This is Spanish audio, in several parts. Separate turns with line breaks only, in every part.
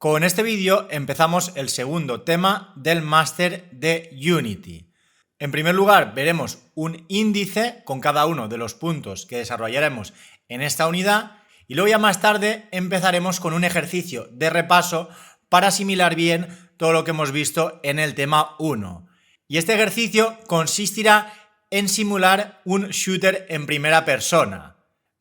Con este vídeo empezamos el segundo tema del máster de Unity. En primer lugar, veremos un índice con cada uno de los puntos que desarrollaremos en esta unidad y luego ya más tarde empezaremos con un ejercicio de repaso para asimilar bien todo lo que hemos visto en el tema 1. Y este ejercicio consistirá en simular un shooter en primera persona.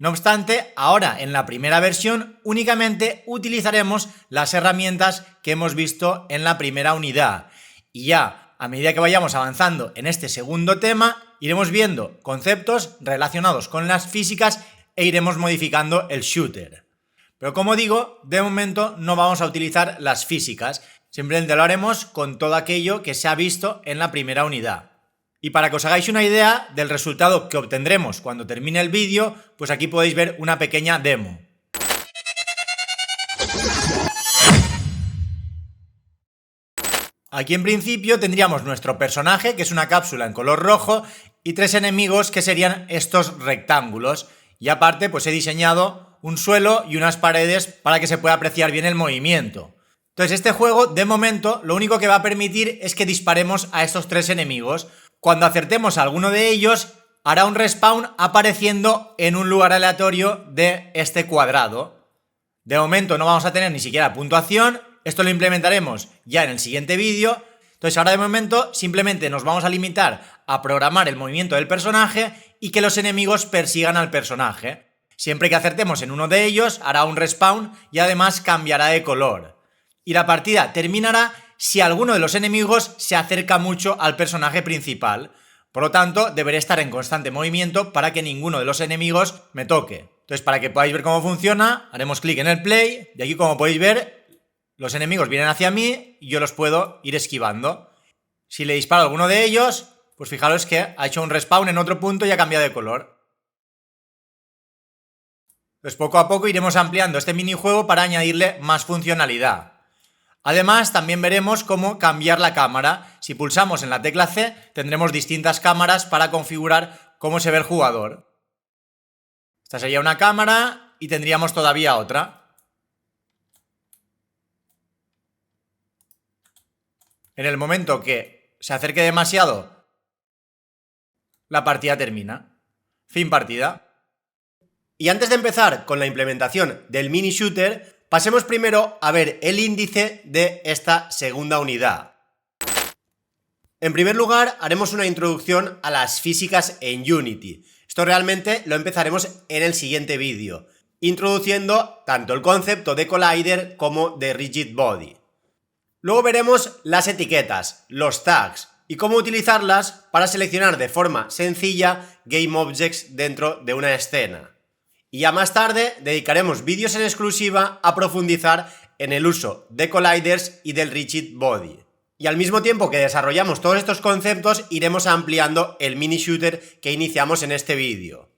No obstante, ahora en la primera versión únicamente utilizaremos las herramientas que hemos visto en la primera unidad. Y ya, a medida que vayamos avanzando en este segundo tema, iremos viendo conceptos relacionados con las físicas e iremos modificando el shooter. Pero como digo, de momento no vamos a utilizar las físicas, simplemente lo haremos con todo aquello que se ha visto en la primera unidad. Y para que os hagáis una idea del resultado que obtendremos cuando termine el vídeo, pues aquí podéis ver una pequeña demo. Aquí en principio tendríamos nuestro personaje, que es una cápsula en color rojo, y 3 enemigos que serían estos rectángulos. Y aparte, pues he diseñado un suelo y unas paredes para que se pueda apreciar bien el movimiento. Entonces este juego, de momento, lo único que va a permitir es que disparemos a estos 3 enemigos. Cuando acertemos a alguno de ellos, hará un respawn apareciendo en un lugar aleatorio de este cuadrado. De momento no vamos a tener ni siquiera puntuación, esto lo implementaremos ya en el siguiente vídeo. Entonces ahora de momento simplemente nos vamos a limitar a programar el movimiento del personaje y que los enemigos persigan al personaje. Siempre que acertemos en uno de ellos, hará un respawn y además cambiará de color. Y la partida terminará si alguno de los enemigos se acerca mucho al personaje principal. Por lo tanto, deberé estar en constante movimiento para que ninguno de los enemigos me toque. Entonces, para que podáis ver cómo funciona, haremos clic en el play y aquí, como podéis ver, los enemigos vienen hacia mí y yo los puedo ir esquivando. Si le disparo a alguno de ellos, pues fijaros que ha hecho un respawn en otro punto y ha cambiado de color. Pues poco a poco iremos ampliando este minijuego para añadirle más funcionalidad. Además, también veremos cómo cambiar la cámara. Si pulsamos en la tecla C, tendremos distintas cámaras para configurar cómo se ve el jugador. Esta sería una cámara y tendríamos todavía otra. En el momento que se acerque demasiado, la partida termina. Fin partida. Y antes de empezar con la implementación del mini shooter, pasemos primero a ver el índice de esta segunda unidad. En primer lugar, haremos una introducción a las físicas en Unity. Esto realmente lo empezaremos en el siguiente vídeo, introduciendo tanto el concepto de collider como de rigid body. Luego veremos las etiquetas, los tags y cómo utilizarlas para seleccionar de forma sencilla game objects dentro de una escena. Y ya más tarde dedicaremos vídeos en exclusiva a profundizar en el uso de colliders y del rigid body. Y al mismo tiempo que desarrollamos todos estos conceptos, iremos ampliando el mini shooter que iniciamos en este vídeo.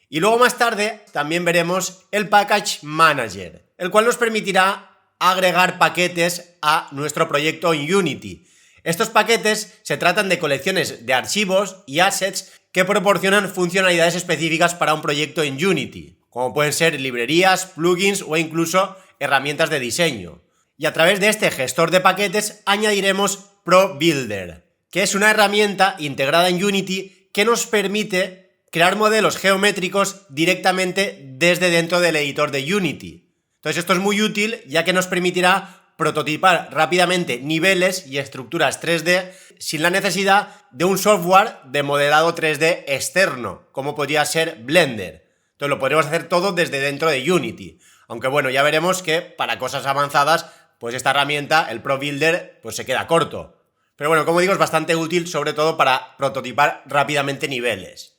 Y luego más tarde también veremos el package manager, el cual nos permitirá agregar paquetes a nuestro proyecto en Unity. Estos paquetes se tratan de colecciones de archivos y assets que proporcionan funcionalidades específicas para un proyecto en Unity, como pueden ser librerías, plugins o incluso herramientas de diseño. Y a través de este gestor de paquetes añadiremos ProBuilder, que es una herramienta integrada en Unity que nos permite crear modelos geométricos directamente desde dentro del editor de Unity. Entonces esto es muy útil ya que nos permitirá prototipar rápidamente niveles y estructuras 3D sin la necesidad de un software de modelado 3D externo, como podría ser Blender. Entonces lo podremos hacer todo desde dentro de Unity. Aunque bueno, ya veremos que para cosas avanzadas, pues esta herramienta, el ProBuilder, pues se queda corto. Pero bueno, como digo, es bastante útil, sobre todo para prototipar rápidamente niveles.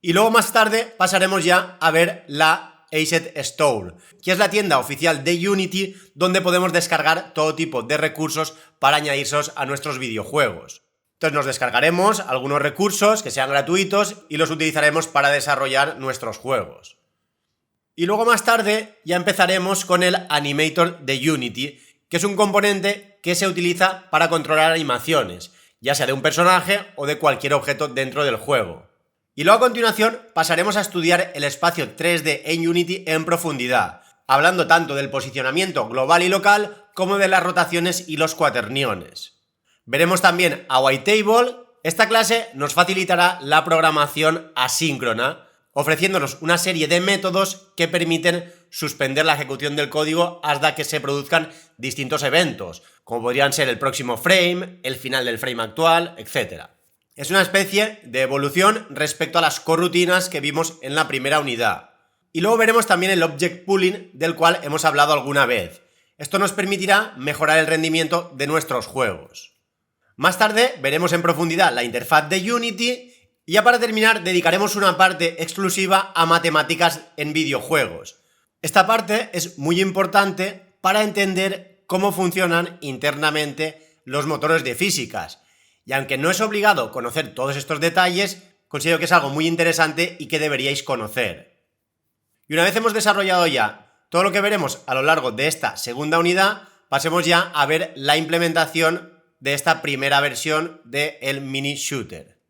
Y luego más tarde pasaremos ya a ver la Asset Store, que es la tienda oficial de Unity donde podemos descargar todo tipo de recursos para añadirlos a nuestros videojuegos. Entonces nos descargaremos algunos recursos que sean gratuitos y los utilizaremos para desarrollar nuestros juegos. Y luego más tarde ya empezaremos con el Animator de Unity, que es un componente que se utiliza para controlar animaciones, ya sea de un personaje o de cualquier objeto dentro del juego. Y luego a continuación pasaremos a estudiar el espacio 3D en Unity en profundidad, hablando tanto del posicionamiento global y local como de las rotaciones y los cuaterniones. Veremos también a Whitetable. Esta clase nos facilitará la programación asíncrona, ofreciéndonos una serie de métodos que permiten suspender la ejecución del código hasta que se produzcan distintos eventos, como podrían ser el próximo frame, el final del frame actual, etc. Es una especie de evolución respecto a las corrutinas que vimos en la primera unidad. Y luego veremos también el Object Pooling, del cual hemos hablado alguna vez. Esto nos permitirá mejorar el rendimiento de nuestros juegos. Más tarde veremos en profundidad la interfaz de Unity y ya para terminar dedicaremos una parte exclusiva a matemáticas en videojuegos. Esta parte es muy importante para entender cómo funcionan internamente los motores de físicas. Y aunque no es obligado conocer todos estos detalles, considero que es algo muy interesante y que deberíais conocer. Y una vez hemos desarrollado ya todo lo que veremos a lo largo de esta segunda unidad, pasemos ya a ver la implementación de esta primera versión del mini shooter.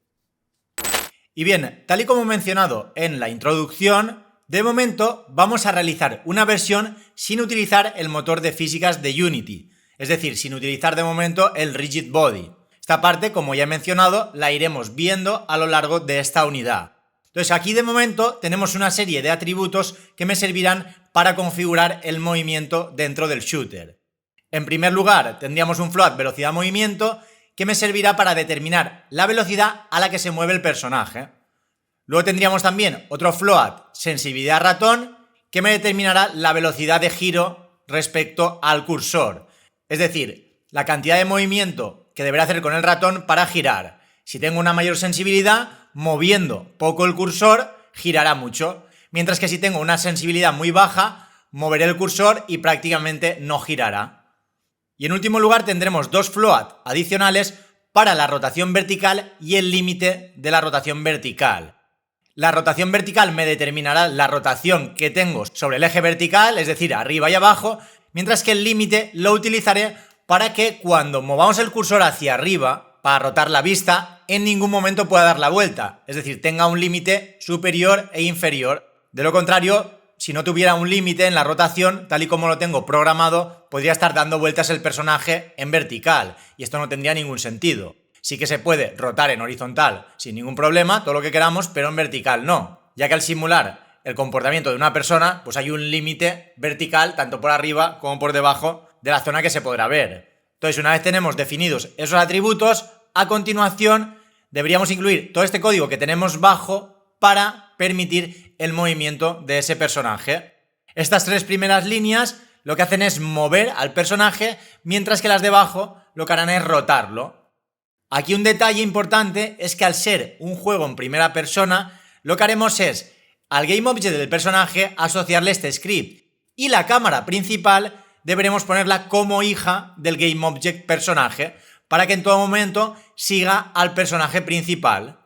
Y bien, tal y como he mencionado en la introducción, de momento vamos a realizar una versión sin utilizar el motor de físicas de Unity, es decir, sin utilizar de momento el Rigid Body. Esta parte, como ya he mencionado, la iremos viendo a lo largo de esta unidad. Entonces aquí de momento tenemos una serie de atributos que me servirán para configurar el movimiento dentro del shooter. En primer lugar, tendríamos un float velocidad-movimiento que me servirá para determinar la velocidad a la que se mueve el personaje. Luego tendríamos también otro float sensibilidad ratón que me determinará la velocidad de giro respecto al cursor, es decir, la cantidad de movimiento que deberá hacer con el ratón para girar. Si tengo una mayor sensibilidad, moviendo poco el cursor, girará mucho, mientras que si tengo una sensibilidad muy baja, moveré el cursor y prácticamente no girará. Y en último lugar tendremos dos float adicionales para la rotación vertical y el límite de la rotación vertical. La rotación vertical me determinará la rotación que tengo sobre el eje vertical, es decir, arriba y abajo, mientras que el límite lo utilizaré para que cuando movamos el cursor hacia arriba, para rotar la vista, en ningún momento pueda dar la vuelta, es decir, tenga un límite superior e inferior. De lo contrario, si no tuviera un límite en la rotación, tal y como lo tengo programado, podría estar dando vueltas el personaje en vertical, y esto no tendría ningún sentido. Sí que se puede rotar en horizontal sin ningún problema, todo lo que queramos, pero en vertical no, ya que al simular el comportamiento de una persona, pues hay un límite vertical tanto por arriba como por debajo de la zona que se podrá ver. Entonces, una vez tenemos definidos esos atributos, a continuación deberíamos incluir todo este código que tenemos bajo para permitir el movimiento de ese personaje. Estas tres primeras líneas lo que hacen es mover al personaje, mientras que las de abajo lo que harán es rotarlo. Aquí un detalle importante es que al ser un juego en primera persona, lo que haremos es al GameObject del personaje asociarle este script y la cámara principal deberemos ponerla como hija del GameObject personaje para que en todo momento siga al personaje principal.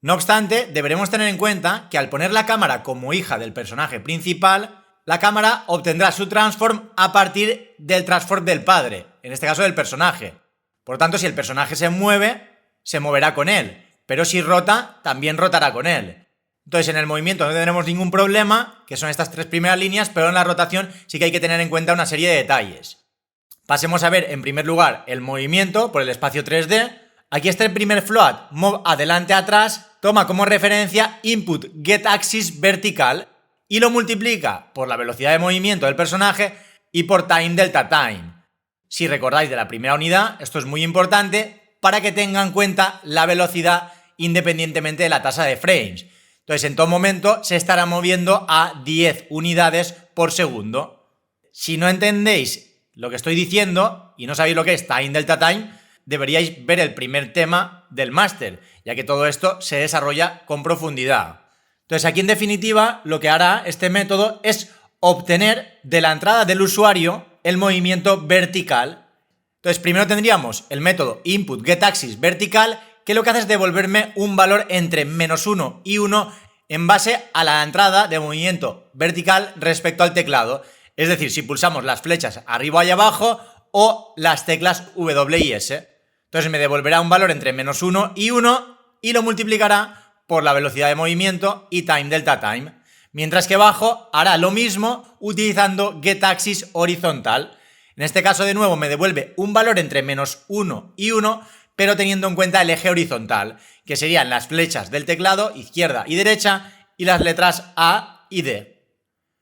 No obstante, deberemos tener en cuenta que al poner la cámara como hija del personaje principal, la cámara obtendrá su transform a partir del transform del padre, en este caso del personaje. Por tanto, si el personaje se mueve, se moverá con él, pero si rota, también rotará con él. Entonces, en el movimiento no tendremos ningún problema, que son estas tres primeras líneas, pero en la rotación sí que hay que tener en cuenta una serie de detalles. Pasemos a ver, en primer lugar, el movimiento por el espacio 3D. Aquí está el primer float, move adelante-atrás, toma como referencia input getAxis vertical y lo multiplica por la velocidad de movimiento del personaje y por time delta time. Si recordáis de la primera unidad, esto es muy importante para que tengan en cuenta la velocidad independientemente de la tasa de frames. Entonces, en todo momento se estará moviendo a 10 unidades por segundo. Si no entendéis lo que estoy diciendo y no sabéis lo que es time delta time, deberíais ver el primer tema del máster, ya que todo esto se desarrolla con profundidad. Entonces, aquí en definitiva, lo que hará este método es obtener de la entrada del usuario el movimiento vertical. Entonces, primero tendríamos el método input getAxis vertical, que lo que hace es devolverme un valor entre -1 y 1 en base a la entrada de movimiento vertical respecto al teclado. Es decir, si pulsamos las flechas arriba y abajo o las teclas W y S. Entonces me devolverá un valor entre -1 y 1 y lo multiplicará por la velocidad de movimiento y time delta time. Mientras que abajo hará lo mismo utilizando getAxis horizontal. En este caso, de nuevo, me devuelve un valor entre -1 y 1, pero teniendo en cuenta el eje horizontal, que serían las flechas del teclado, izquierda y derecha, y las letras A y D.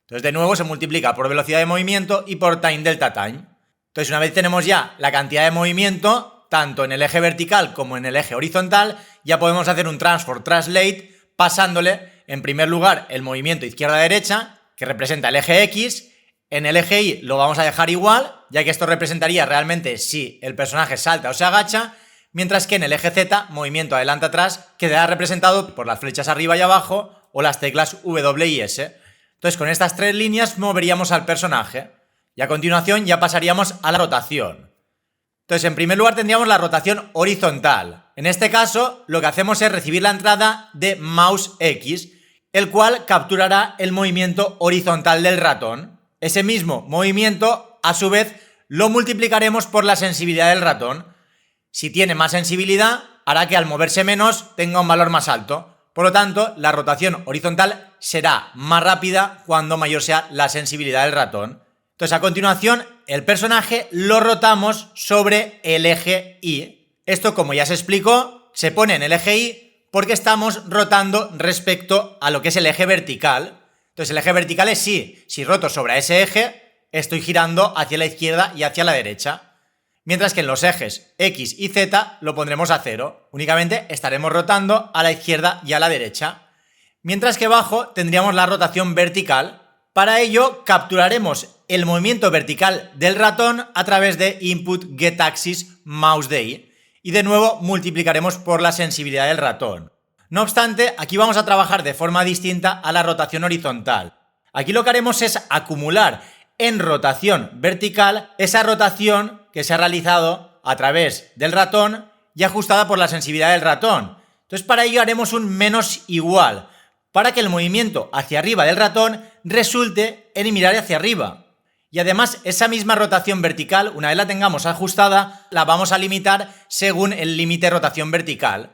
Entonces, de nuevo, se multiplica por velocidad de movimiento y por time delta time. Entonces, una vez tenemos ya la cantidad de movimiento, tanto en el eje vertical como en el eje horizontal, ya podemos hacer un transform translate pasándole, en primer lugar, el movimiento izquierda-derecha, que representa el eje X. En el eje Y lo vamos a dejar igual, ya que esto representaría realmente si el personaje salta o se agacha, mientras que en el eje Z, movimiento adelante-atrás, quedará representado por las flechas arriba y abajo o las teclas W y S. Entonces, con estas tres líneas moveríamos al personaje y a continuación ya pasaríamos a la rotación. Entonces, en primer lugar tendríamos la rotación horizontal. En este caso, lo que hacemos es recibir la entrada de mouse X, el cual capturará el movimiento horizontal del ratón. Ese mismo movimiento, a su vez, lo multiplicaremos por la sensibilidad del ratón. Si tiene más sensibilidad, hará que al moverse menos tenga un valor más alto. Por lo tanto, la rotación horizontal será más rápida cuando mayor sea la sensibilidad del ratón. Entonces, a continuación, el personaje lo rotamos sobre el eje Y. Esto, como ya se explicó, se pone en el eje Y porque estamos rotando respecto a lo que es el eje vertical. Entonces, el eje vertical es sí. Si roto sobre ese eje, estoy girando hacia la izquierda y hacia la derecha. Mientras que en los ejes X y Z lo pondremos a 0. Únicamente estaremos rotando a la izquierda y a la derecha. Mientras que abajo tendríamos la rotación vertical. Para ello capturaremos el movimiento vertical del ratón a través de input getAxis mouseDay y de nuevo multiplicaremos por la sensibilidad del ratón. No obstante, aquí vamos a trabajar de forma distinta a la rotación horizontal. Aquí lo que haremos es acumular en rotación vertical esa rotación que se ha realizado a través del ratón y ajustada por la sensibilidad del ratón. Entonces, para ello haremos un menos igual, para que el movimiento hacia arriba del ratón resulte en mirar hacia arriba. Y además, esa misma rotación vertical, una vez la tengamos ajustada, la vamos a limitar según el límite de rotación vertical.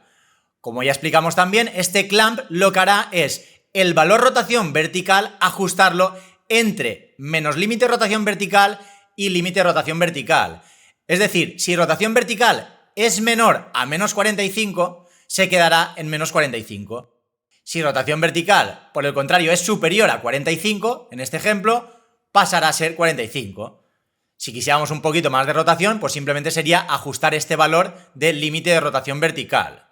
Como ya explicamos también, este clamp lo que hará es el valor rotación vertical ajustarlo entre menos límite de rotación vertical y límite de rotación vertical. Es decir, si rotación vertical es menor a menos 45, se quedará en menos 45. Si rotación vertical, por el contrario, es superior a 45, en este ejemplo, pasará a ser 45. Si quisiéramos un poquito más de rotación, pues simplemente sería ajustar este valor del límite de rotación vertical.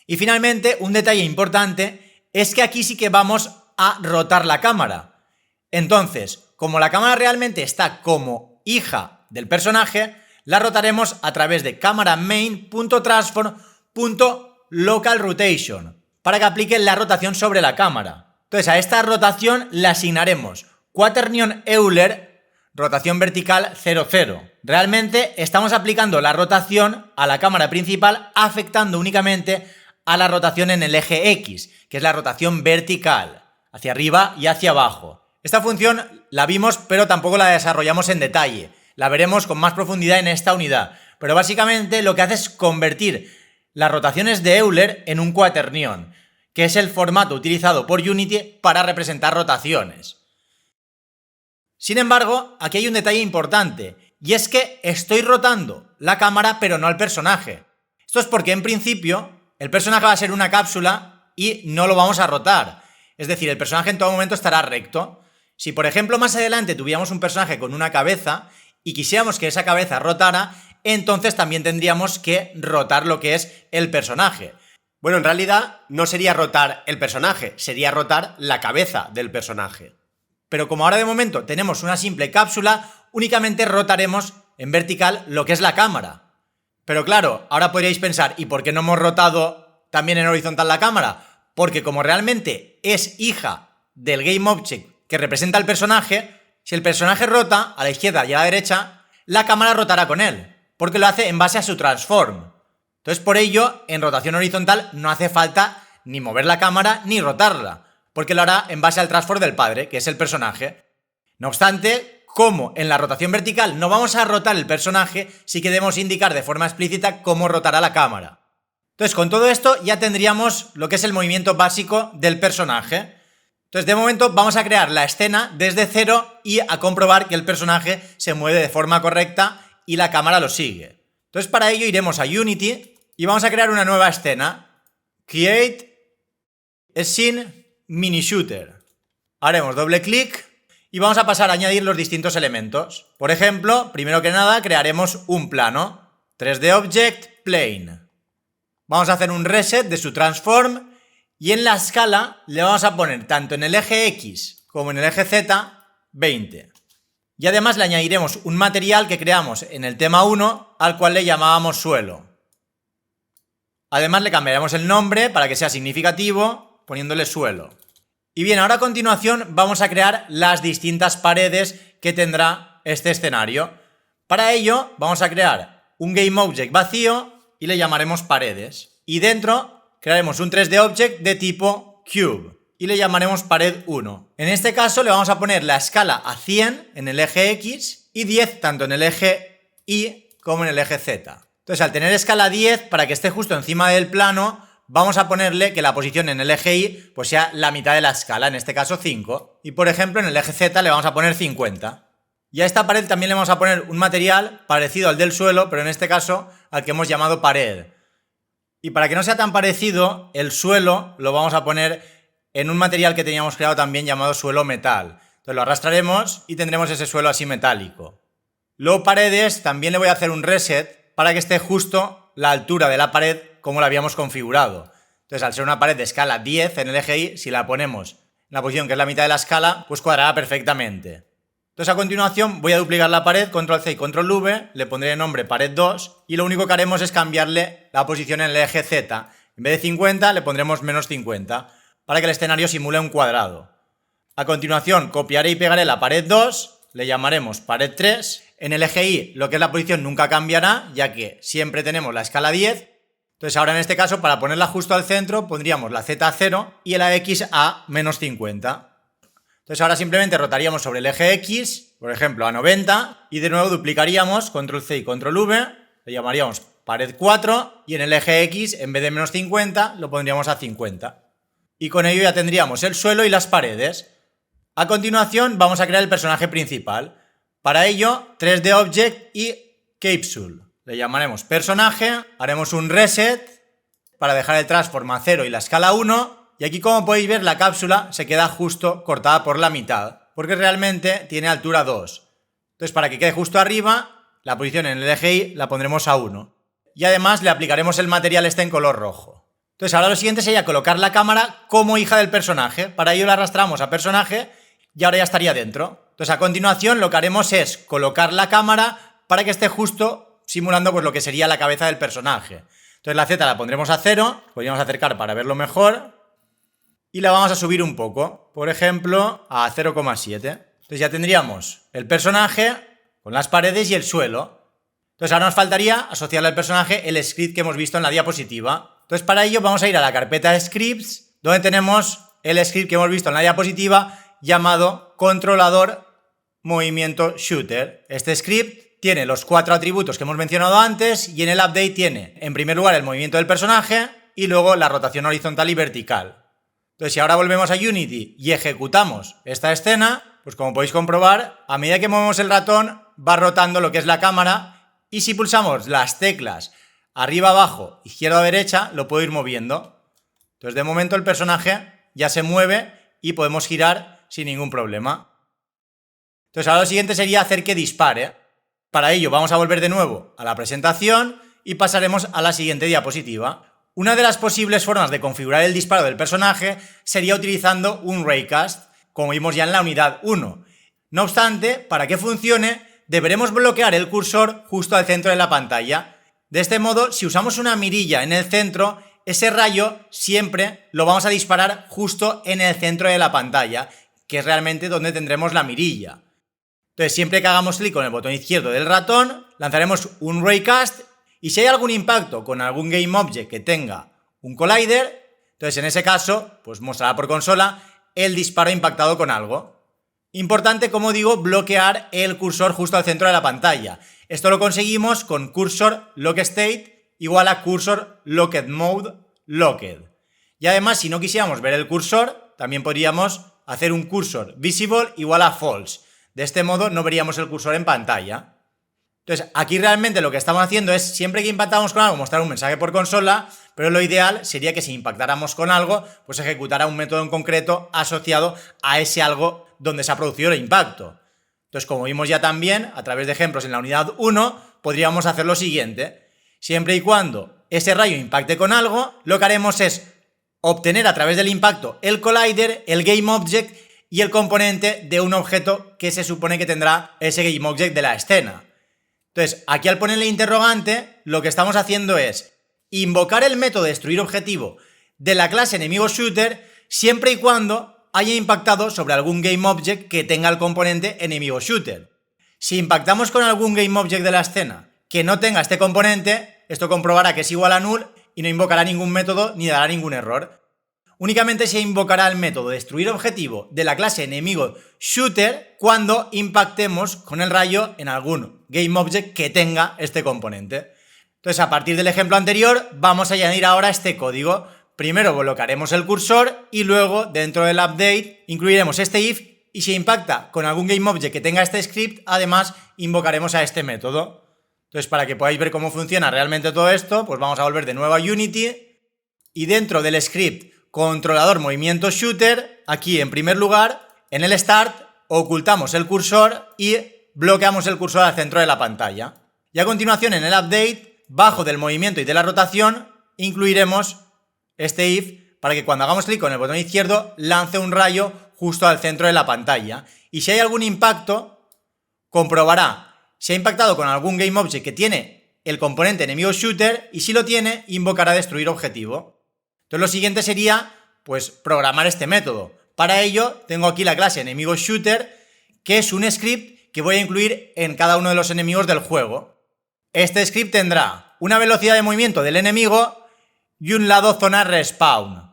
Y finalmente, un detalle importante es que aquí sí que vamos a rotar la cámara. Entonces, como la cámara realmente está como hija del personaje, la rotaremos a través de cámara main.transform.localRotation para que aplique la rotación sobre la cámara. Entonces, a esta rotación le asignaremos Quaternion Euler, rotación vertical 0,0. Realmente estamos aplicando la rotación a la cámara principal, afectando únicamente a la rotación en el eje X, que es la rotación vertical, hacia arriba y hacia abajo. Esta función la vimos, pero tampoco la desarrollamos en detalle. La veremos con más profundidad en esta unidad. Pero básicamente lo que hace es convertir las rotaciones de Euler en un cuaternión, que es el formato utilizado por Unity para representar rotaciones. Sin embargo, aquí hay un detalle importante, y es que estoy rotando la cámara pero no al personaje. Esto es porque en principio el personaje va a ser una cápsula y no lo vamos a rotar. Es decir, el personaje en todo momento estará recto. Si por ejemplo más adelante tuviéramos un personaje con una cabeza y quisiéramos que esa cabeza rotara, entonces también tendríamos que rotar lo que es el personaje. Bueno, en realidad no sería rotar el personaje, sería rotar la cabeza del personaje. Pero como ahora de momento tenemos una simple cápsula, únicamente rotaremos en vertical lo que es la cámara. Pero claro, ahora podríais pensar, ¿y por qué no hemos rotado también en horizontal la cámara? Porque como realmente es hija del GameObject que representa al personaje, si el personaje rota a la izquierda y a la derecha, la cámara rotará con él, porque lo hace en base a su transform. Entonces, por ello, en rotación horizontal no hace falta ni mover la cámara ni rotarla, porque lo hará en base al transform del padre, que es el personaje. No obstante, como en la rotación vertical no vamos a rotar el personaje, sí que debemos indicar de forma explícita cómo rotará la cámara. Entonces, con todo esto ya tendríamos lo que es el movimiento básico del personaje. Entonces, de momento vamos a crear la escena desde cero y a comprobar que el personaje se mueve de forma correcta y la cámara lo sigue. Entonces, para ello iremos a Unity y vamos a crear una nueva escena. Create Scene Mini Shooter. Haremos doble clic y vamos a pasar a añadir los distintos elementos. Por ejemplo, primero que nada crearemos un plano. 3D Object Plane. Vamos a hacer un reset de su transform y en la escala le vamos a poner tanto en el eje X como en el eje Z 20. Y además le añadiremos un material que creamos en el tema 1 al cual le llamábamos suelo. Además le cambiaremos el nombre para que sea significativo poniéndole suelo. Y bien, ahora a continuación vamos a crear las distintas paredes que tendrá este escenario. Para ello vamos a crear un GameObject vacío y le llamaremos paredes. Y dentro crearemos un 3D Object de tipo Cube y le llamaremos pared 1. En este caso le vamos a poner la escala a 100 en el eje X y 10 tanto en el eje Y como en el eje Z. Entonces, al tener escala 10, para que esté justo encima del plano, vamos a ponerle que la posición en el eje Y pues sea la mitad de la escala, en este caso 5. Y por ejemplo, en el eje Z le vamos a poner 50. Y a esta pared también le vamos a poner un material parecido al del suelo, pero en este caso al que hemos llamado pared. Y para que no sea tan parecido, el suelo lo vamos a poner en un material que teníamos creado también llamado suelo metal. Entonces lo arrastraremos y tendremos ese suelo así metálico. Luego paredes también le voy a hacer un reset para que esté justo la altura de la pared como la habíamos configurado. Entonces, al ser una pared de escala 10 en el eje Y, si la ponemos en la posición que es la mitad de la escala, pues cuadrará perfectamente. Entonces, a continuación voy a duplicar la pared, control C y control V, le pondré de nombre pared 2 y lo único que haremos es cambiarle la posición en el eje Z. En vez de 50 le pondremos menos 50 para que el escenario simule un cuadrado. A continuación copiaré y pegaré la pared 2, le llamaremos pared 3. En el eje Y lo que es la posición nunca cambiará, ya que siempre tenemos la escala 10. Entonces ahora en este caso, para ponerla justo al centro, pondríamos la Z a 0 y la X a menos 50. Entonces ahora simplemente rotaríamos sobre el eje X, por ejemplo a 90, y de nuevo duplicaríamos, control C y control V, le llamaríamos pared 4, y en el eje X, en vez de menos 50, lo pondríamos a 50. Y con ello ya tendríamos el suelo y las paredes. A continuación vamos a crear el personaje principal. Para ello, 3D Object y Capsule. Le llamaremos personaje, haremos un reset para dejar el transform a 0 y la escala 1. Y aquí, como podéis ver, la cápsula se queda justo cortada por la mitad, porque realmente tiene altura 2. Entonces, para que quede justo arriba, la posición en el eje Y la pondremos a 1. Y además le aplicaremos el material este en color rojo. Entonces, ahora lo siguiente sería colocar la cámara como hija del personaje. Para ello la arrastramos a personaje y ahora ya estaría dentro. Entonces, a continuación lo que haremos es colocar la cámara para que esté justo simulando pues lo que sería la cabeza del personaje. Entonces la Z la pondremos a 0, podríamos acercar para verlo mejor y la vamos a subir un poco, por ejemplo a 0,7. Entonces ya tendríamos el personaje con las paredes y el suelo. Entonces ahora nos faltaría asociarle al personaje el script que hemos visto en la diapositiva. Entonces para ello vamos a ir a la carpeta scripts, donde tenemos el script que hemos visto en la diapositiva llamado controlador movimiento shooter. Este script tiene los 4 atributos que hemos mencionado antes y en el update tiene, en primer lugar, el movimiento del personaje y luego la rotación horizontal y vertical. Entonces, si ahora volvemos a Unity y ejecutamos esta escena, pues como podéis comprobar, a medida que movemos el ratón va rotando lo que es la cámara y si pulsamos las teclas arriba, abajo, izquierda o derecha, lo puedo ir moviendo. Entonces, de momento el personaje ya se mueve y podemos girar sin ningún problema. Entonces, ahora lo siguiente sería hacer que dispare. Para ello vamos a volver de nuevo a la presentación y pasaremos a la siguiente diapositiva. Una de las posibles formas de configurar el disparo del personaje sería utilizando un raycast, como vimos ya en la unidad 1. No obstante, para que funcione, deberemos bloquear el cursor justo al centro de la pantalla. De este modo, si usamos una mirilla en el centro, ese rayo siempre lo vamos a disparar justo en el centro de la pantalla, que es realmente donde tendremos la mirilla. Entonces, siempre que hagamos clic con el botón izquierdo del ratón, lanzaremos un raycast y si hay algún impacto con algún GameObject que tenga un collider, entonces en ese caso, pues mostrará por consola el disparo impactado con algo. Importante, como digo, bloquear el cursor justo al centro de la pantalla. Esto lo conseguimos con cursor lock state igual a cursor locked mode locked. Y además, si no quisiéramos ver el cursor, también podríamos hacer un cursor visible igual a false. De este modo no veríamos el cursor en pantalla. Entonces, aquí realmente lo que estamos haciendo es, siempre que impactamos con algo, mostrar un mensaje por consola, pero lo ideal sería que si impactáramos con algo, pues ejecutara un método en concreto asociado a ese algo donde se ha producido el impacto. Entonces, como vimos ya también, a través de ejemplos en la unidad 1, podríamos hacer lo siguiente. Siempre y cuando ese rayo impacte con algo, lo que haremos es obtener a través del impacto el collider, el GameObject y el componente de un objeto que se supone que tendrá ese GameObject de la escena. Entonces, aquí al ponerle interrogante, lo que estamos haciendo es invocar el método destruir objetivo de la clase enemigo shooter siempre y cuando haya impactado sobre algún GameObject que tenga el componente enemigo shooter. Si impactamos con algún GameObject de la escena que no tenga este componente, esto comprobará que es igual a null y no invocará ningún método ni dará ningún error. Únicamente se invocará el método destruir objetivo de la clase enemigo shooter cuando impactemos con el rayo en algún GameObject que tenga este componente. Entonces, a partir del ejemplo anterior, vamos a añadir ahora este código. Primero colocaremos el cursor y luego, dentro del update, incluiremos este if y si impacta con algún GameObject que tenga este script, además invocaremos a este método. Entonces, para que podáis ver cómo funciona realmente todo esto, pues vamos a volver de nuevo a Unity y dentro del script controlador movimiento shooter, aquí en primer lugar, en el start, ocultamos el cursor y bloqueamos el cursor al centro de la pantalla. Y a continuación en el update, bajo del movimiento y de la rotación, incluiremos este if para que cuando hagamos clic con el botón izquierdo lance un rayo justo al centro de la pantalla. Y si hay algún impacto, comprobará si ha impactado con algún GameObject que tiene el componente enemigo shooter y si lo tiene, invocará destruir objetivo. Entonces lo siguiente sería, pues, programar este método. Para ello, tengo aquí la clase enemigo shooter, que es un script que voy a incluir en cada uno de los enemigos del juego. Este script tendrá una velocidad de movimiento del enemigo y un lado zona respawn.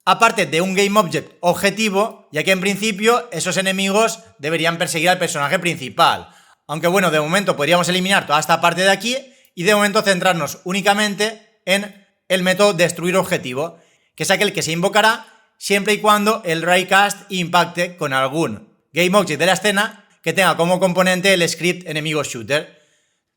Aparte de un GameObject objetivo, ya que en principio esos enemigos deberían perseguir al personaje principal. Aunque bueno, de momento podríamos eliminar toda esta parte de aquí y de momento centrarnos únicamente en el método destruir objetivo, que es aquel que se invocará siempre y cuando el raycast impacte con algún GameObject de la escena que tenga como componente el script enemigo shooter.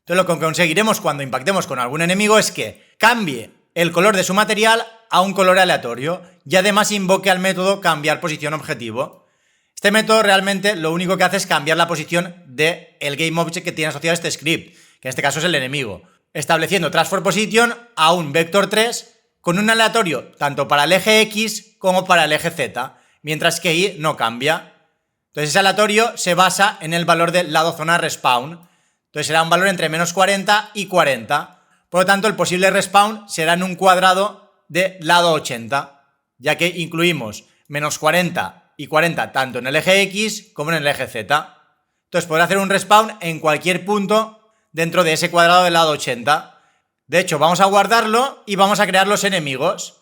Entonces lo que conseguiremos cuando impactemos con algún enemigo es que cambie el color de su material a un color aleatorio y además invoque al método cambiar posición objetivo. Este método realmente lo único que hace es cambiar la posición del GameObject que tiene asociado este script, que en este caso es el enemigo, estableciendo transform position a un vector 3 con un aleatorio tanto para el eje X como para el eje Z, mientras que Y no cambia. Entonces ese aleatorio se basa en el valor del lado zona respawn. Entonces será un valor entre menos 40 y 40. Por lo tanto, el posible respawn será en un cuadrado de lado 80, ya que incluimos menos 40 y 40 tanto en el eje X como en el eje Z. Entonces podrá hacer un respawn en cualquier punto dentro de ese cuadrado del lado 80. De hecho, vamos a guardarlo y vamos a crear los enemigos.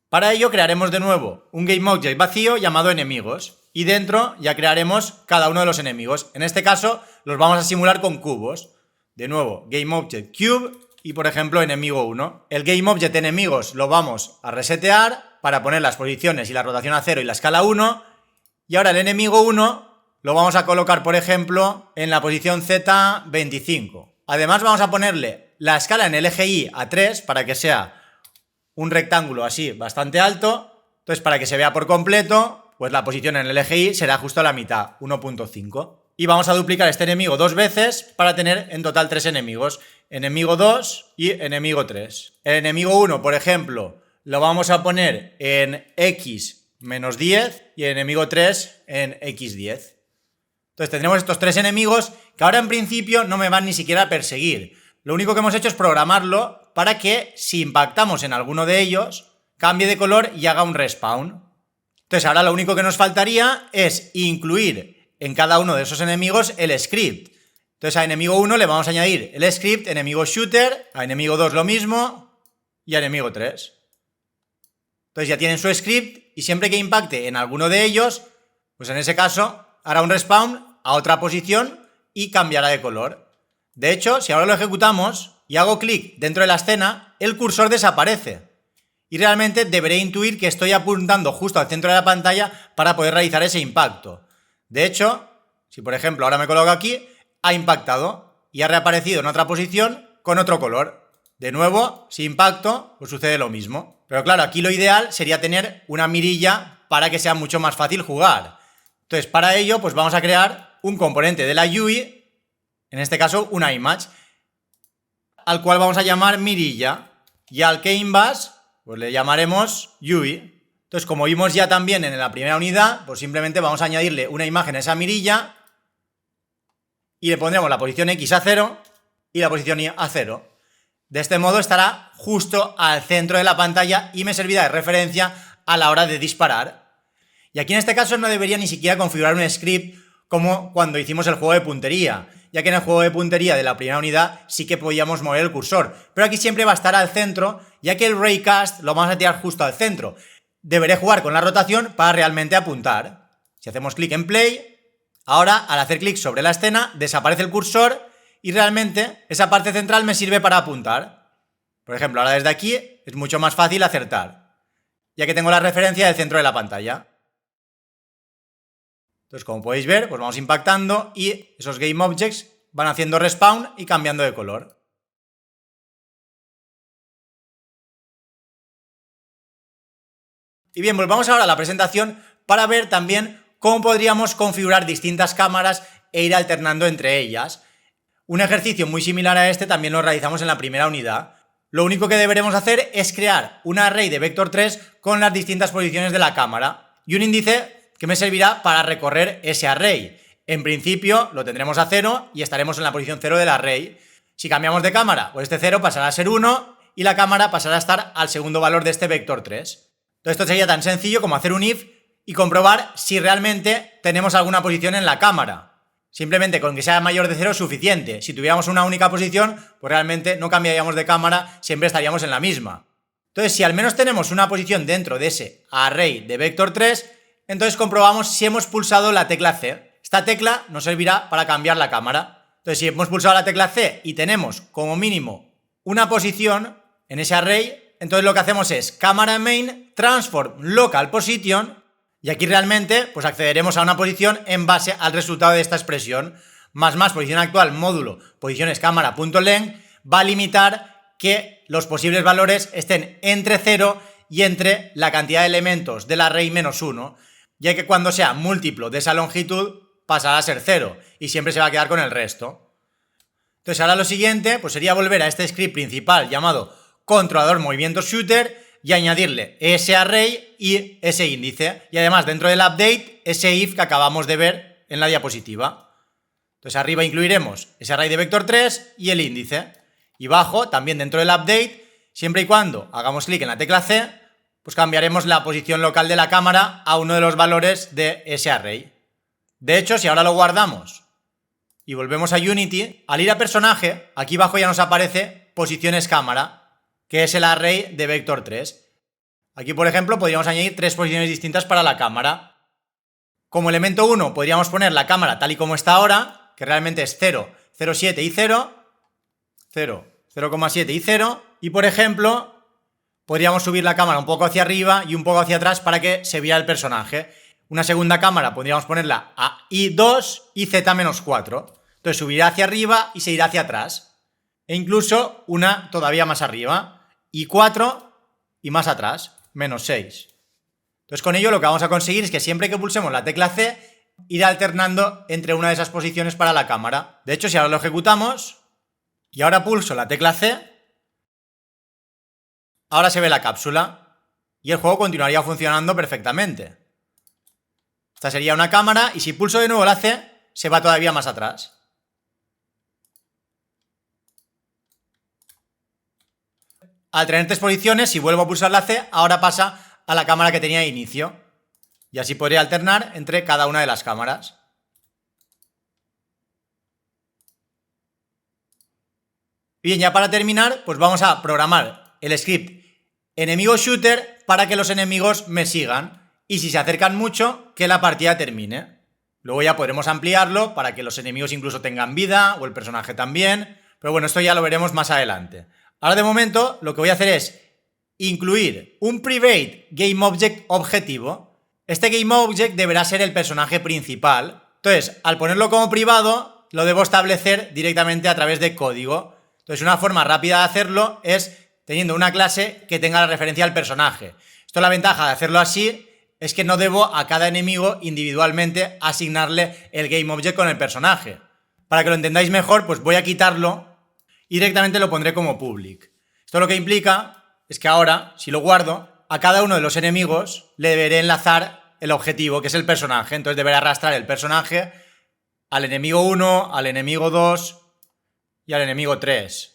Para ello crearemos de nuevo un GameObject vacío llamado enemigos y dentro ya crearemos cada uno de los enemigos. En este caso los vamos a simular con cubos. De nuevo, GameObject Cube y por ejemplo enemigo 1. El GameObject enemigos lo vamos a resetear para poner las posiciones y la rotación a 0 y la escala 1. Y ahora el enemigo 1 lo vamos a colocar, por ejemplo, en la posición Z25. Además vamos a ponerle la escala en el eje Y a 3 para que sea un rectángulo así bastante alto. Entonces, para que se vea por completo, pues la posición en el eje Y será justo a la mitad, 1.5. Y vamos a duplicar este enemigo 2 veces para tener en total 3 enemigos. Enemigo 2 y enemigo 3. El enemigo 1, por ejemplo, lo vamos a poner en X menos 10 y el enemigo 3 en X10. Entonces tendremos estos 3 enemigos que ahora en principio no me van ni siquiera a perseguir. Lo único que hemos hecho es programarlo para que si impactamos en alguno de ellos, cambie de color y haga un respawn. Entonces ahora lo único que nos faltaría es incluir en cada uno de esos enemigos el script. Entonces a enemigo 1 le vamos a añadir el script enemigo shooter, a enemigo 2 lo mismo y a enemigo 3. Entonces ya tienen su script y siempre que impacte en alguno de ellos, pues en ese caso hará un respawn a otra posición y cambiará de color. De hecho, si ahora lo ejecutamos y hago clic dentro de la escena, el cursor desaparece. y realmente deberé intuir que estoy apuntando justo al centro de la pantalla para poder realizar ese impacto. De hecho, si por ejemplo ahora me coloco aquí, ha impactado y ha reaparecido en otra posición con otro color. De nuevo, si impacto, pues sucede lo mismo. Pero claro, aquí lo ideal sería tener una mirilla para que sea mucho más fácil jugar. Entonces, para ello, pues vamos a crear un componente de la UI, en este caso una image, al cual vamos a llamar mirilla, y al canvas pues le llamaremos UI. Entonces, como vimos ya también en la primera unidad, pues simplemente vamos a añadirle una imagen a esa mirilla y le pondremos la posición X a 0 y la posición Y a 0. De este modo estará justo al centro de la pantalla y me servirá de referencia a la hora de disparar. Y aquí en este caso no debería ni siquiera configurar un script como cuando hicimos el juego de puntería, ya que en el juego de puntería de la primera unidad sí que podíamos mover el cursor, pero aquí siempre va a estar al centro, ya que el raycast lo vamos a tirar justo al centro. Deberé jugar con la rotación para realmente apuntar. Si hacemos clic en play, ahora al hacer clic sobre la escena desaparece el cursor y realmente esa parte central me sirve para apuntar. Por ejemplo, ahora desde aquí es mucho más fácil acertar, ya que tengo la referencia del centro de la pantalla. Entonces, como podéis ver, pues vamos impactando y esos game objects van haciendo respawn y cambiando de color. Y bien, pues vamos ahora a la presentación para ver también cómo podríamos configurar distintas cámaras e ir alternando entre ellas. Un ejercicio muy similar a este también lo realizamos en la primera unidad. Lo único que deberemos hacer es crear un array de vector 3 con las distintas posiciones de la cámara y un índice que me servirá para recorrer ese array. En principio lo tendremos a 0 y estaremos en la posición 0 del array. Si cambiamos de cámara, pues este 0 pasará a ser 1 y la cámara pasará a estar al segundo valor de este vector 3. Entonces esto sería tan sencillo como hacer un if y comprobar si realmente tenemos alguna posición en la cámara. Simplemente con que sea mayor de 0 es suficiente. Si tuviéramos una única posición, pues realmente no cambiaríamos de cámara, siempre estaríamos en la misma. Entonces, si al menos tenemos una posición dentro de ese array de vector 3, entonces comprobamos si hemos pulsado la tecla C. Esta tecla nos servirá para cambiar la cámara. Entonces, si hemos pulsado la tecla C y tenemos como mínimo una posición en ese array, entonces lo que hacemos es cámara main transform local position y aquí realmente pues accederemos a una posición en base al resultado de esta expresión. Más posición actual módulo posiciones cámara.length va a limitar que los posibles valores estén entre 0 y entre la cantidad de elementos del array menos 1, ya que cuando sea múltiplo de esa longitud pasará a ser 0 y siempre se va a quedar con el resto. Entonces ahora lo siguiente pues sería volver a este script principal llamado controlador movimiento shooter y añadirle ese array y ese índice y además dentro del update ese if que acabamos de ver en la diapositiva. Entonces arriba incluiremos ese array de vector 3 y el índice y bajo también dentro del update, siempre y cuando hagamos clic en la tecla C, pues cambiaremos la posición local de la cámara a uno de los valores de ese array. De hecho, si ahora lo guardamos y volvemos a Unity, al ir a personaje, aquí abajo ya nos aparece posiciones cámara, que es el array de vector 3. Aquí, por ejemplo, podríamos añadir 3 posiciones distintas para la cámara. Como elemento 1 podríamos poner la cámara tal y como está ahora, que realmente es 0, 0,7 y 0, 0, 0,7 y 0, y por ejemplo, podríamos subir la cámara un poco hacia arriba y un poco hacia atrás para que se viera el personaje. Una segunda cámara podríamos ponerla a I2 y Z-4. Entonces subirá hacia arriba y se irá hacia atrás. E incluso una todavía más arriba, I4 y más atrás, -6. Entonces con ello lo que vamos a conseguir es que siempre que pulsemos la tecla C, irá alternando entre una de esas posiciones para la cámara. De hecho, si ahora lo ejecutamos y ahora pulso la tecla C, ahora se ve la cápsula y el juego continuaría funcionando perfectamente. Esta sería una cámara y si pulso de nuevo la C, se va todavía más atrás. Al tener 3 posiciones, si vuelvo a pulsar la C, ahora pasa a la cámara que tenía de inicio. Y así podría alternar entre cada una de las cámaras. Bien, ya para terminar, pues vamos a programar el script enemigo shooter para que los enemigos me sigan y si se acercan mucho, que la partida termine. Luego ya podremos ampliarlo para que los enemigos incluso tengan vida o el personaje también, pero bueno, esto ya lo veremos más adelante. Ahora de momento lo que voy a hacer es incluir un private GameObject objetivo. Este GameObject deberá ser el personaje principal. Entonces, al ponerlo como privado, lo debo establecer directamente a través de código. Entonces, una forma rápida de hacerlo es teniendo una clase que tenga la referencia al personaje. Esto, la ventaja de hacerlo así es que no debo a cada enemigo individualmente asignarle el GameObject con el personaje. Para que lo entendáis mejor, pues voy a quitarlo y directamente lo pondré como public. Esto lo que implica es que ahora, si lo guardo, a cada uno de los enemigos le deberé enlazar el objetivo, que es el personaje. Entonces deberé arrastrar el personaje al enemigo 1, al enemigo 2 y al enemigo 3.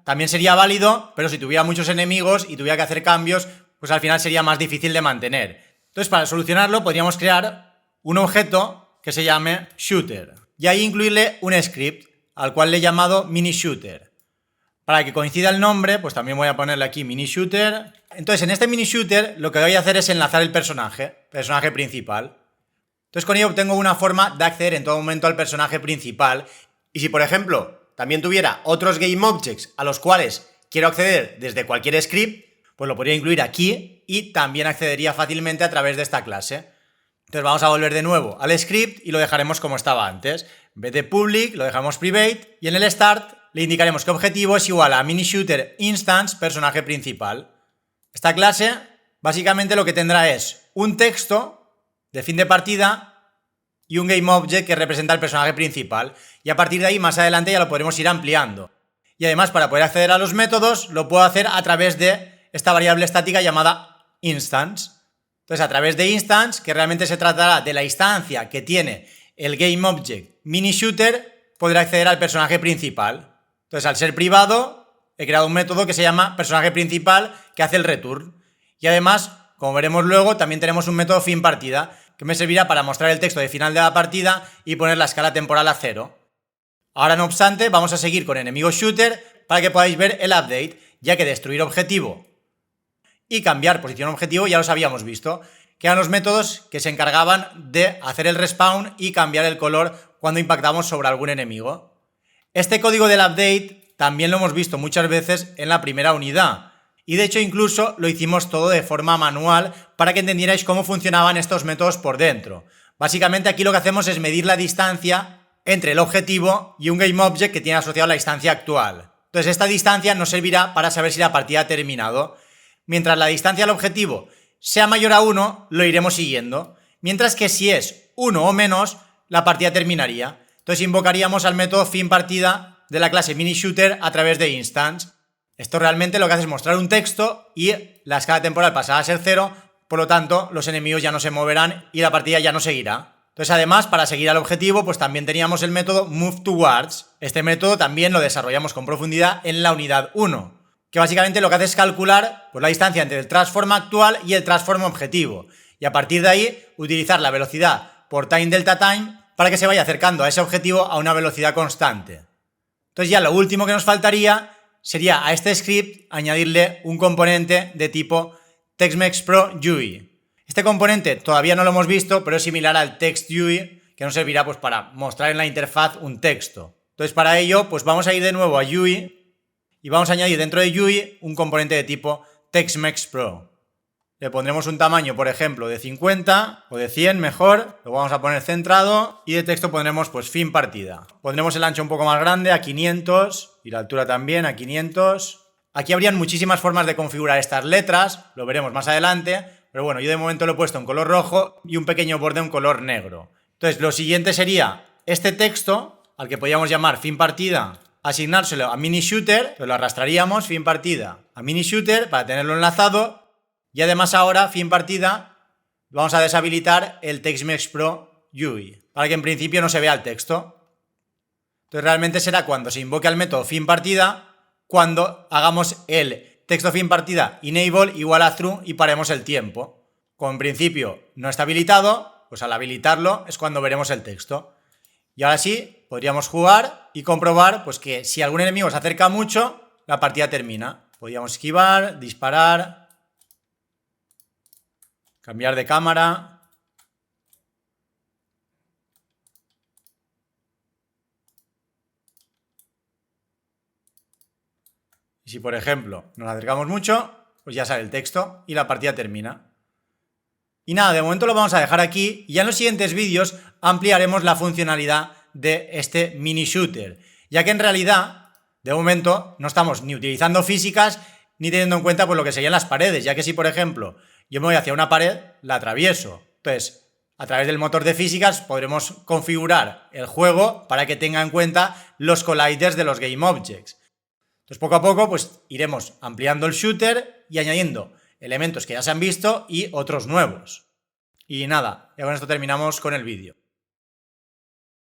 También sería válido, pero si tuviera muchos enemigos y tuviera que hacer cambios, pues al final sería más difícil de mantener. Entonces, para solucionarlo, podríamos crear un objeto que se llame shooter y ahí incluirle un script al cual le he llamado mini-shooter. Para que coincida el nombre, pues también voy a ponerle aquí mini-shooter. Entonces, en este mini-shooter lo que voy a hacer es enlazar el personaje principal. Entonces, con ello obtengo una forma de acceder en todo momento al personaje principal. Y si, por ejemplo, también tuviera otros GameObjects a los cuales quiero acceder desde cualquier script, pues lo podría incluir aquí y también accedería fácilmente a través de esta clase. Entonces vamos a volver de nuevo al script y lo dejaremos como estaba antes. En vez de public lo dejamos private y en el start le indicaremos que objetivo es igual a mini-shooter instance personaje principal. Esta clase básicamente lo que tendrá es un texto de fin de partida y un GameObject que representa el personaje principal. Y a partir de ahí, más adelante, ya lo podremos ir ampliando. Y además, para poder acceder a los métodos, lo puedo hacer a través de esta variable estática llamada instance. Entonces, a través de instance, que realmente se tratará de la instancia que tiene el GameObject mini-shooter, podré acceder al personaje principal. Entonces, al ser privado, he creado un método que se llama personaje principal, que hace el return. Y además, como veremos luego, también tenemos un método fin partida, que me servirá para mostrar el texto de final de la partida y poner la escala temporal a 0. Ahora, no obstante, vamos a seguir con enemigo shooter para que podáis ver el update, ya que destruir objetivo y cambiar posición objetivo ya los habíamos visto, que eran los métodos que se encargaban de hacer el respawn y cambiar el color cuando impactamos sobre algún enemigo. Este código del update también lo hemos visto muchas veces en la primera unidad. Y de hecho incluso lo hicimos todo de forma manual para que entendierais cómo funcionaban estos métodos por dentro. Básicamente aquí lo que hacemos es medir la distancia entre el objetivo y un GameObject que tiene asociado la distancia actual. Entonces esta distancia nos servirá para saber si la partida ha terminado. Mientras la distancia al objetivo sea mayor a 1, lo iremos siguiendo. Mientras que si es 1 o menos, la partida terminaría. Entonces invocaríamos al método fin partida de la clase mini-shooter a través de instance. Esto realmente lo que hace es mostrar un texto y la escala temporal pasará a ser 0, por lo tanto los enemigos ya no se moverán y la partida ya no seguirá. Entonces además, para seguir al objetivo, pues también teníamos el método moveTowards. Este método también lo desarrollamos con profundidad en la unidad 1, que básicamente lo que hace es calcular pues, la distancia entre el transform actual y el transform objetivo, y a partir de ahí utilizar la velocidad por time delta time para que se vaya acercando a ese objetivo a una velocidad constante. Entonces ya lo último que nos faltaría sería a este script añadirle un componente de tipo TextMexPro GUI. Este componente todavía no lo hemos visto, pero es similar al TextGUI, que nos servirá pues, para mostrar en la interfaz un texto. Entonces para ello pues vamos a ir de nuevo a GUI y vamos a añadir dentro de GUI un componente de tipo TextMexPro. Le pondremos un tamaño, por ejemplo, de 50 o de 100 mejor, lo vamos a poner centrado y de texto pondremos pues fin partida. Pondremos el ancho un poco más grande a 500 y la altura también a 500. Aquí habrían muchísimas formas de configurar estas letras, lo veremos más adelante, pero bueno, yo de momento lo he puesto en color rojo y un pequeño borde en color negro. Entonces lo siguiente sería este texto, al que podríamos llamar fin partida, asignárselo a mini-shooter, lo arrastraríamos fin partida a mini-shooter para tenerlo enlazado. Y además ahora, fin partida, vamos a deshabilitar el TextMexPro GUI, para que en principio no se vea el texto. Entonces realmente será cuando se invoque el método fin partida, cuando hagamos el texto fin partida enable igual a true y paremos el tiempo. Como en principio no está habilitado, pues al habilitarlo es cuando veremos el texto. Y ahora sí, podríamos jugar y comprobar pues, que si algún enemigo se acerca mucho, la partida termina. Podríamos esquivar, disparar, cambiar de cámara. Y si, por ejemplo, nos acercamos mucho, pues ya sale el texto y la partida termina. Y nada, de momento lo vamos a dejar aquí y ya en los siguientes vídeos ampliaremos la funcionalidad de este mini shooter, ya que en realidad, de momento, no estamos ni utilizando físicas ni teniendo en cuenta pues, lo que serían las paredes, ya que si, por ejemplo, yo me voy hacia una pared, la atravieso. Entonces, a través del motor de físicas podremos configurar el juego para que tenga en cuenta los colliders de los GameObjects. Entonces, poco a poco, pues iremos ampliando el shooter y añadiendo elementos que ya se han visto y otros nuevos. Y nada, ya con esto terminamos con el vídeo.